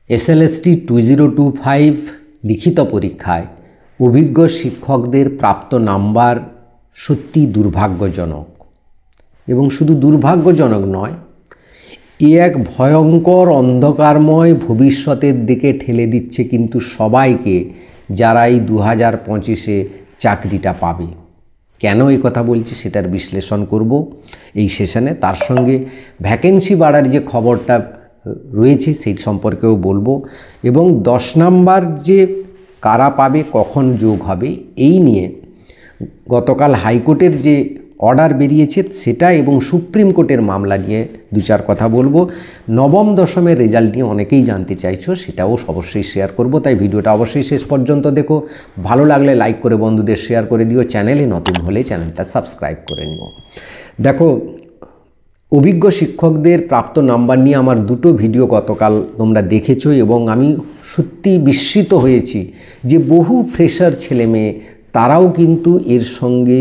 SLST 2025 লিখিত পরীক্ষায় অভিজ্ঞ শিক্ষকদের প্রাপ্ত নাম্বার সত্যি দুর্ভাগ্যজনক এবং শুধু দুর্ভাগ্যজনক নয়, এক ভয়ঙ্কর অন্ধকারময় ভবিষ্যতের দিকে ঠেলে দিচ্ছে কিন্তু সবাইকে, যারা এই 2025-এ চাকরিটা পাবে। কেন এই কথা বলছি সেটার বিশ্লেষণ করব এই সেশনে। তার সঙ্গে ভ্যাকেন্সি বাড়ার যে খবরটা রয়েছে সেই সম্পর্কেও বলবো, এবং 10 নাম্বার যে কারা পাবে, কখন যোগ হবে, এই নিয়ে গতকাল হাইকোর্টের যে অর্ডার বেরিয়েছে সেটা এবং সুপ্রিম কোর্টের মামলা নিয়ে দু চার কথা বলবো। নবম দশমের রেজাল্ট নিয়ে অনেকেই জানতে চাইছো, সেটাও অবশ্যই শেয়ার করব, তাই ভিডিওটা অবশ্যই শেষ পর্যন্ত দেখো। ভালো লাগলে লাইক করে বন্ধুদের শেয়ার করে দিও, চ্যানেলে নতুন হলে চ্যানেলটা সাবস্ক্রাইব করে নিও। দেখো, অভিজ্ঞ শিক্ষকদের প্রাপ্ত নাম্বার নিয়ে আমার দুটো ভিডিও গতকাল তোমরা দেখেছো, এবং আমি সত্যি বিস্মিত হয়েছি যে বহু ফ্রেশার ছেলেমেয়ে তারাও কিন্তু এর সঙ্গে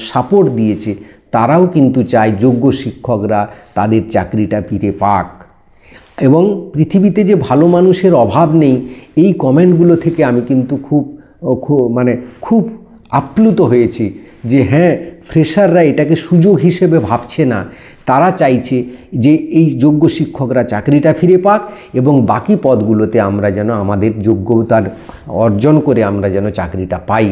সাপোর্ট দিয়েছে। তারাও কিন্তু চায় যোগ্য শিক্ষকরা তাদের চাকরিটা ফিরে পাক, এবং পৃথিবীতে যে ভালো মানুষের অভাব নেই, এই কমেন্টগুলো থেকে আমি কিন্তু খুব আপ্লুত হয়েছি যে হ্যাঁ, ফ্রেশাররা এটাকে সুযোগ হিসেবে ভাবছে না। তারা চাইছে যে এই যোগ্য শিক্ষকরা চাকরিটা ফিরে পাক এবং বাকি পদগুলোতে আমরা যেন আমাদের যোগ্যতার অর্জন করে আমরা যেন চাকরিটা পাই।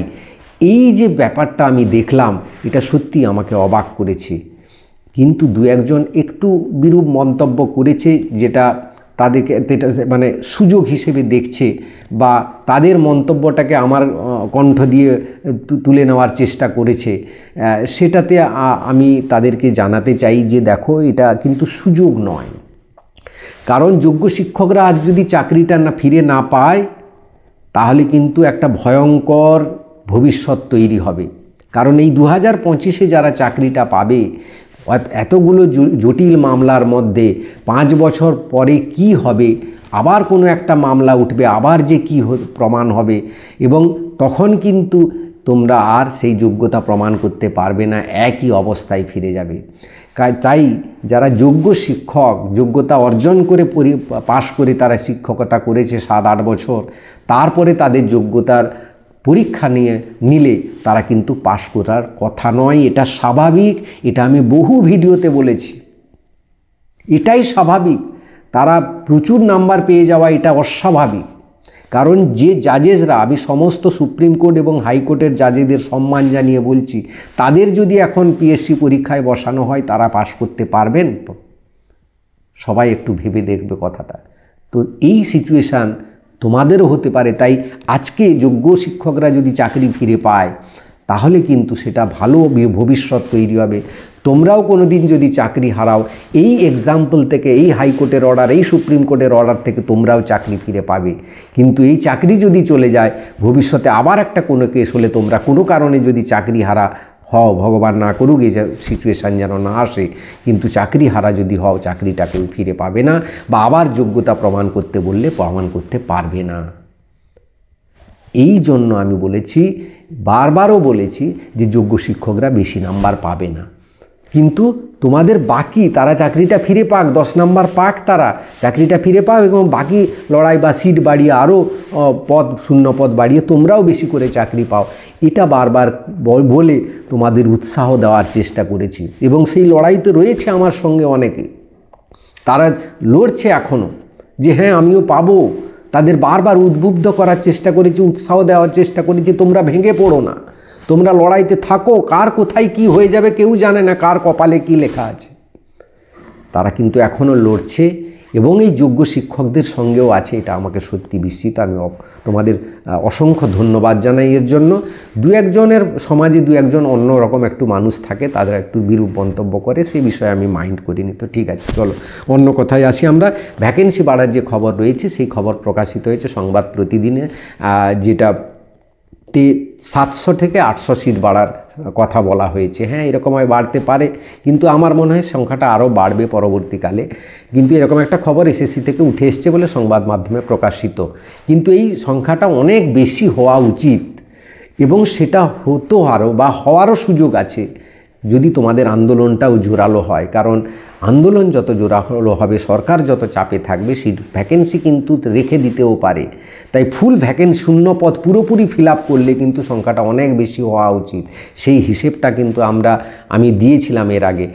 এই যে ব্যাপারটা আমি দেখলাম, এটা সত্যি আমাকে অবাক করেছে। কিন্তু দু একজন একটু বিরূপ মন্তব্য করেছে, যেটা তাদেরকে সুযোগ হিসেবে দেখছে, বা তাদের মন্তব্যটাকে আমার কণ্ঠ দিয়ে তুলে নেওয়ার চেষ্টা করেছে। সেটাতে আমি তাদেরকে জানাতে চাই যে দেখো, এটা কিন্তু সুযোগ নয়। কারণ যোগ্য শিক্ষকরা আজ যদি চাকরিটা ফিরে না পায়, তাহলে কিন্তু একটা ভয়ঙ্কর ভবিষ্যৎ তৈরি হবে। কারণ এই 2025-এ যারা চাকরিটা পাবে, এতগুলো জটিল মামলার মধ্যে 5 বছর পরে কি হবে, আবার কোনো একটা মামলা উঠবে, আবার যে কি প্রমাণ হবে, এবং তখন কিন্তু তোমরা আর সেই যোগ্যতা প্রমাণ করতে পারবে না, একই অবস্থায় ফিরে যাবে। তাই যারা যোগ্য শিক্ষক, যোগ্যতা অর্জন করে পাশ করে তারা শিক্ষকতা করেছে 7-8 বছর, তারপরে তাদের যোগ্যতার পরীক্ষা নিলে তারা কিন্তু পাশ করার কথা নয়। এটা স্বাভাবিক, এটা আমি বহু ভিডিওতে বলেছি, এটাই স্বাভাবিক। তারা প্রচুর নাম্বার পেয়ে যাওয়া এটা অস্বাভাবিক। কারণ যে জাজেসরা, আমি সমস্ত সুপ্রিম কোর্ট এবং হাইকোর্টের জাজেদের সম্মান জানিয়ে বলছি, তাদের যদি এখন পিএসসি পরীক্ষায় বসানো হয়, তারা পাশ করতে পারবেন তো? সবাই একটু ভেবে দেখবে কথাটা। তো এই সিচুয়েশান তোমাদেরও হতে পারে। তাই আজকে যোগ্য শিক্ষকরা যদি চাকরি ফিরে পায়, তাহলে কিন্তু সেটা ভালো ভবিষ্যৎ তৈরি হবে। তোমরাও কোনো দিন যদি চাকরি হারাও, এই এক্সাম্পল থেকে, এই হাইকোর্টের অর্ডার, এই সুপ্রিম কোর্টের অর্ডার থেকে তোমরাও চাকরি ফিরে পাবে। কিন্তু এই চাকরি যদি চলে যায়, ভবিষ্যতে আবার একটা কোনো কেস হলে তোমরা কোনো কারণে যদি চাকরি হারা হও, ভগবান না করুক এই সিচুয়েশান যেন না আসে, কিন্তু চাকরি হারা যদি হও, চাকরিটা কেউ ফিরে পাবে না, বা আবার যোগ্যতা প্রমাণ করতে বললে প্রমাণ করতে পারবে না। এই জন্য আমি বলেছি, বারবারও বলেছি যে যোগ্য শিক্ষকরা বেশি নাম্বার পাবে না। কিন্তু তোমাদের বাকি, তারা চাকরিটা ফিরে পাক, 10 নাম্বার পাক, তারা চাকরিটা ফিরে পাক, এবং বাকি লড়াই বা সিট বাড়িয়ে আরও শূন্য পদ বাড়িয়ে তোমরাও বেশি করে চাকরি পাও, এটা বারবার বলে তোমাদের উৎসাহ দেওয়ার চেষ্টা করেছি। এবং সেই লড়াইতে রয়েছে আমার সঙ্গে অনেকে, তারা লড়ছে এখনও যে হ্যাঁ আমিও পাবো। তাদের বারবার উদ্বুদ্ধ করার চেষ্টা করেছি, উৎসাহ দেওয়ার চেষ্টা করেছি, তোমরা ভেঙে পড়ো না, তোমরা লড়াইতে থাকো। কার কোথায় কি হয়ে যাবে কেউ জানে না, কার কপালে কি লেখা আছে। তারা কিন্তু এখনও লড়ছে, এবং এই যোগ্য শিক্ষকদের সঙ্গেও আছে। এটা আমাকে সত্যি বিস্মিত, আমি তোমাদের অসংখ্য ধন্যবাদ জানাই এর জন্য। দু একজনের সমাজে দু একজন অন্যরকম একটু মানুষ থাকে, তাদের একটু বিরূপ মন্তব্য করে, সেই বিষয়ে আমি মাইন্ড করিনি। তো ঠিক আছে, চলো অন্য কথায় আসি আমরা। ভ্যাকেন্সি বাড়ার যে খবর রয়েছে, সেই খবর প্রকাশিত হয়েছে সংবাদ প্রতিদিনে, যেটা 700 থেকে 800 সিট বাড়ার কথা বলা হয়েছে। হ্যাঁ, এরকম হয়, বাড়তে পারে, কিন্তু আমার মনে হয় সংখ্যাটা আরও বাড়বে পরবর্তীকালে। কিন্তু এরকম একটা খবর এসএসসি থেকে উঠে এসছে বলে সংবাদ মাধ্যমে প্রকাশিত। কিন্তু এই সংখ্যাটা অনেক বেশি হওয়া উচিত, এবং সেটা হতো আরও, বা হওয়ারও সুযোগ আছে যদি তোমাদের আন্দোলনটাও জোরালো হয়। কারণ আন্দোলন যত জোরালো হবে, সরকার যত চাপে থাকবে, সেই ভ্যাকেন্সি কিন্তু রেখে দিতেও পারে। তাই ফুল ভ্যাকেন্সি, শূন্য পদ পুরোপুরি ফিল আপ করলে কিন্তু সংখ্যাটা অনেক বেশি হওয়া উচিত। সেই হিসেবটা কিন্তু আমি দিয়েছিলাম এর আগে।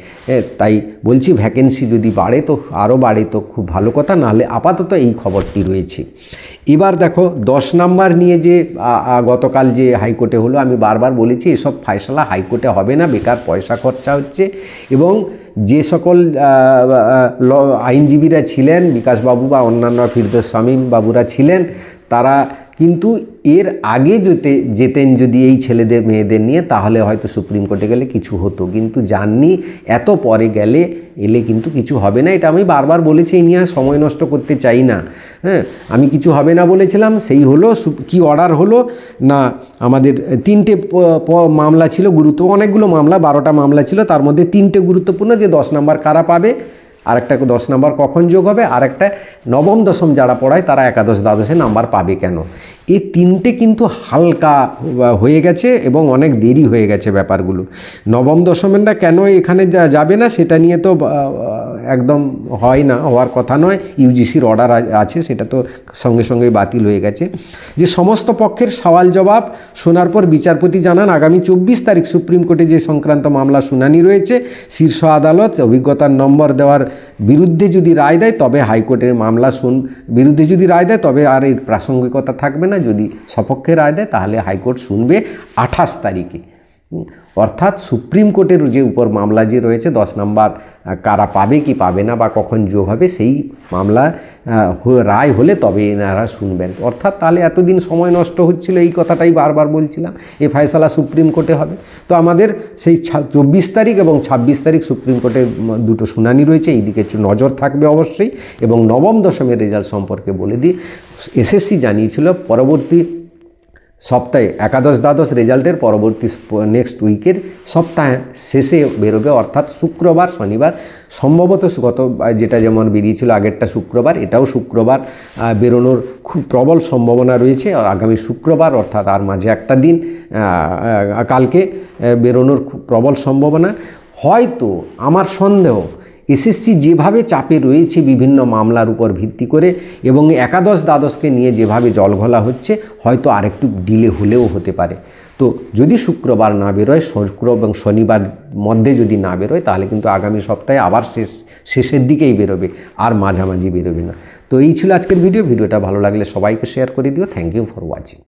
তাই বলছি ভ্যাকেন্সি যদি বাড়ে তো আরও বাড়ে তো খুব ভালো কথা, নাহলে আপাতত এই খবরটি রয়েছে। এবার দেখো 10 নাম্বার নিয়ে যে গতকাল যে হাইকোর্টে হলো, আমি বারবার বলেছি এসব ফায়সালা হাইকোর্টে হবে না, বেকার পয়সা খরচা হচ্ছে। এবং যে সকল আইনজীবীরা ছিলেন, বিকাশবাবু বা অন্যান্য ফিরদৌস শামীম বাবুরা ছিলেন, তারা কিন্তু এর আগে যেতেন যদি এই ছেলেদের মেয়েদের নিয়ে, তাহলে হয়তো সুপ্রিম কোর্টে গেলে কিছু হতো, কিন্তু জাননি এত পরে এলে কিন্তু কিছু হবে না। এটা আমি বারবার বলেছি, এই নিয়ে সময় নষ্ট করতে চাই না। হ্যাঁ, আমি কিছু হবে না বলেছিলাম, সেই হলো। কি অর্ডার হলো না, আমাদের 3টে মামলা ছিল অনেকগুলো মামলা, 12টা মামলা ছিল, তার মধ্যে 3টে গুরুত্বপূর্ণ, যে 10 নাম্বার কারা পাবে, আরেকটা 10 নাম্বার কখন যোগ হবে, আরেকটা নবম দশম যারা পড়ায় তারা একাদশ দ্বাদশে নাম্বার পাবে কেন। এই 3টে কিন্তু হালকা হয়ে গেছে এবং অনেক দেরি হয়ে গেছে ব্যাপারগুলো। নবম দশমেরটা কেন এখানে যাবে না সেটা নিয়ে তো একদম হয় না, হওয়ার কথা নয়। ইউজিসির অর্ডার আছে, সেটা তো সঙ্গে সঙ্গে বাতিল হয়ে গেছে। যে সমস্ত পক্ষের সওয়াল জবাব শোনার পর বিচারপতি জানান, আগামী 24 তারিখ সুপ্রিম কোর্টে যে সংক্রান্ত মামলা শুনানি রয়েছে, শীর্ষ আদালত অভিজ্ঞতার নম্বর দেওয়ার বিরুদ্ধে যদি রায় দেয় তবে হাইকোর্টের মামলা বিরুদ্ধে যদি রায় দেয় তবে আর এর প্রাসঙ্গিকতা থাকবে না। যদি সপক্ষে রায় দেয় তাহলে হাইকোর্ট শুনবে 28 তারিখে। অর্থাৎ সুপ্রিম কোর্টের যে উপর মামলা যে রয়েছে 10 নাম্বার কারা পাবে কি পাবে না বা কখন যোগ হবে, সেই মামলা রায় হলে তবে এনারা শুনবেন। অর্থাৎ তাহলে এতদিন সময় নষ্ট হচ্ছিল, এই কথাটাই বারবার বলছিলাম। এই ফয়সালা সুপ্রিম কোর্টে হবে। তো আমাদের সেই 24 তারিখ এবং 26 তারিখ সুপ্রিম কোর্টের দুটো শুনানি রয়েছে, এই দিকে নজর থাকবে অবশ্যই। এবং নবম দশমের রেজাল্ট সম্পর্কে বলে দিই, এসএসসি জানিয়েছিল পরবর্তী সপ্তাহে একাদশ দ্বাদশ রেজাল্টের পরবর্তী নেক্সট উইকের সপ্তাহে শেষে বেরোবে, অর্থাৎ শুক্রবার শনিবার সম্ভবত, যেটা যেমন বেরিয়েছিল আগেরটা শুক্রবার, এটাও শুক্রবার বেরোনোর খুব প্রবল সম্ভাবনা রয়েছে। আর আগামী শুক্রবার অর্থাৎ আর মাঝে একটা দিন কালকে বেরোনোর খুব প্রবল সম্ভাবনা। হয়তো আমার সন্দেহ, এসএসসি যেভাবে চাপে রয়েছে বিভিন্ন মামলার উপর ভিত্তি করে এবং একাদশ দ্বাদশকে নিয়ে যেভাবে জলঘোলা হচ্ছে, হয়তো আরেকটু ডিলে হলেও হতে পারে। তো যদি শুক্রবার না বেরোয়, শুক্র এবং শনিবার মধ্যে যদি না বেরোয়, তাহলে কিন্তু আগামী সপ্তাহে আবার শেষের দিকেই বেরোবে, আর মাঝামাঝি বেরোবে না। তো এই ছিল আজকের ভিডিওটা ভালো লাগলে সবাইকে শেয়ার করে দিও। Thank you for watching.